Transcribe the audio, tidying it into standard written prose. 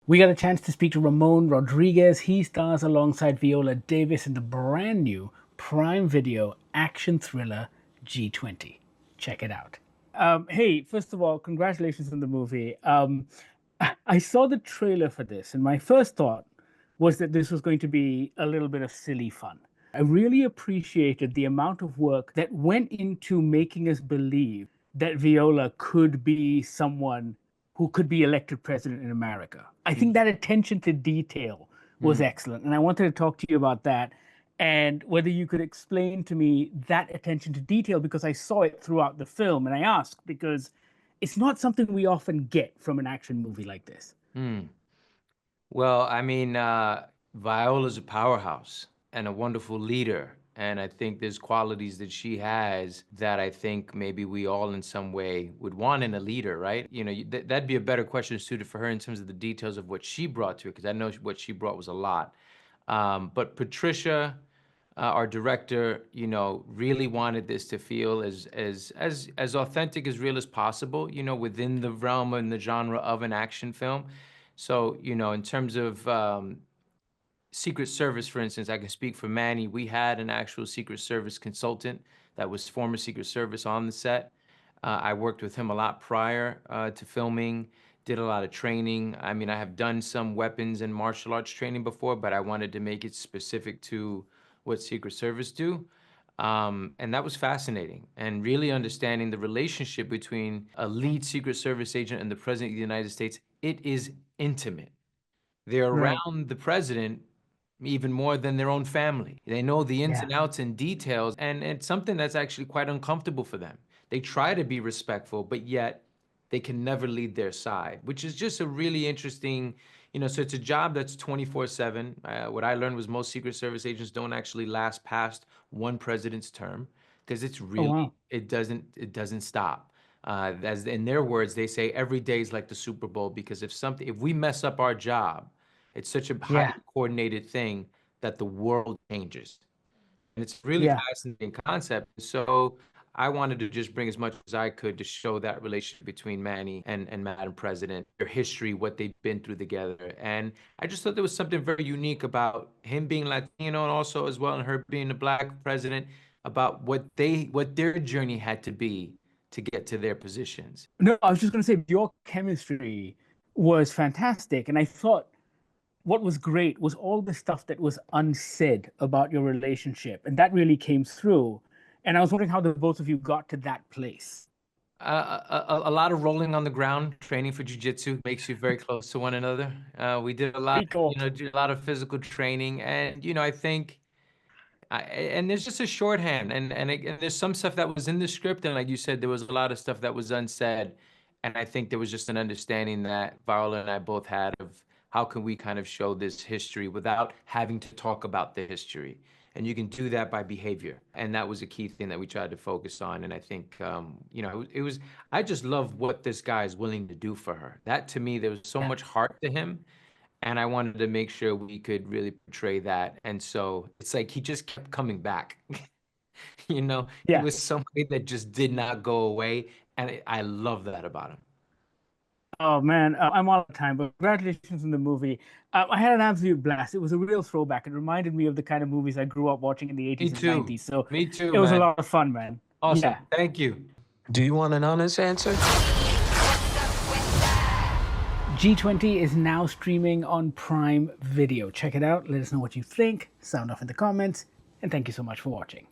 We got a chance to speak to Ramon Rodriguez. He stars alongside Viola Davis in the brand new Prime Video action thriller G20. Check it out. Hey, first of all, congratulations on the movie. I saw the trailer for this, and my first thought was that this was going to be a little bit of silly fun. I really appreciated the amount of work that went into making us believe that Viola could be someone who could be elected president in America. I think that attention to detail was Mm. excellent. And I wanted to talk to you about that and whether you could explain to me that attention to detail because I saw it throughout the film. And I ask because it's not something we often get from an action movie like this. Mm. Well, I mean, Viola's a powerhouse and a wonderful leader. And I think there's qualities that she has that I think maybe we all in some way would want in a leader, right? That'd be a better question suited for her in terms of the details of what she brought to it, because I know what she brought was a lot. But Patricia, our director, really wanted this to feel as authentic, as real as possible, within the realm and the genre of an action film. So, in terms of Secret Service, for instance, I can speak for Manny. We had an actual Secret Service consultant that was former Secret Service on the set. I worked with him a lot prior to filming, did a lot of training. I mean, I have done some weapons and martial arts training before, but I wanted to make it specific to what Secret Service do. And that was fascinating. And really understanding the relationship between a lead Secret Service agent and the President of the United States, it is intimate. They're Right. around the president even more than their own family. They know the ins Yeah. and outs and details, and it's something that's actually quite uncomfortable for them. They try to be respectful, but yet they can never lead their side, which is just a really interesting, so it's a job that's 24/7. What I learned was most Secret Service agents don't actually last past one president's term because it's Oh, really, wow. it doesn't stop. As in their words, they say every day is like the Super Bowl because if we mess up our job, it's such a highly Yeah. coordinated thing that the world changes. And it's a really Yeah. fascinating concept. So I wanted to just bring as much as I could to show that relationship between Manny and Madam President, their history, what they've been through together. And I just thought there was something very unique about him being Latino and also as well and her being a black president about what their journey had to be to get to their positions. No, I was just going to say your chemistry was fantastic. And I thought what was great was all the stuff that was unsaid about your relationship. And that really came through. And I was wondering how the both of you got to that place. A lot of rolling on the ground, training for jujitsu makes you very close to one another. We did a lot, Very cool. did a lot of physical training, and I think, and there's just a shorthand, and there's some stuff that was in the script, and like you said, there was a lot of stuff that was unsaid, and I think there was just an understanding that Viola and I both had of how can we kind of show this history without having to talk about the history. And you can do that by behavior. And that was a key thing that we tried to focus on. And I think, I just love what this guy is willing to do for her. That to me, there was so Yeah. much heart to him. And I wanted to make sure we could really portray that. And so it's like he just kept coming back. He Yeah. was somebody that just did not go away. And I love that about him. Oh man, I'm all out of time, but congratulations on the movie. I had an absolute blast. It was a real throwback. It reminded me of the kind of movies I grew up watching in the Me 80s and too. 90s. So Me too, it was a man. lot of fun, man. Awesome. Yeah. Thank you. Do you want an honest answer? G20 is now streaming on Prime Video. Check it out. Let us know what you think. Sound off in the comments. And thank you so much for watching.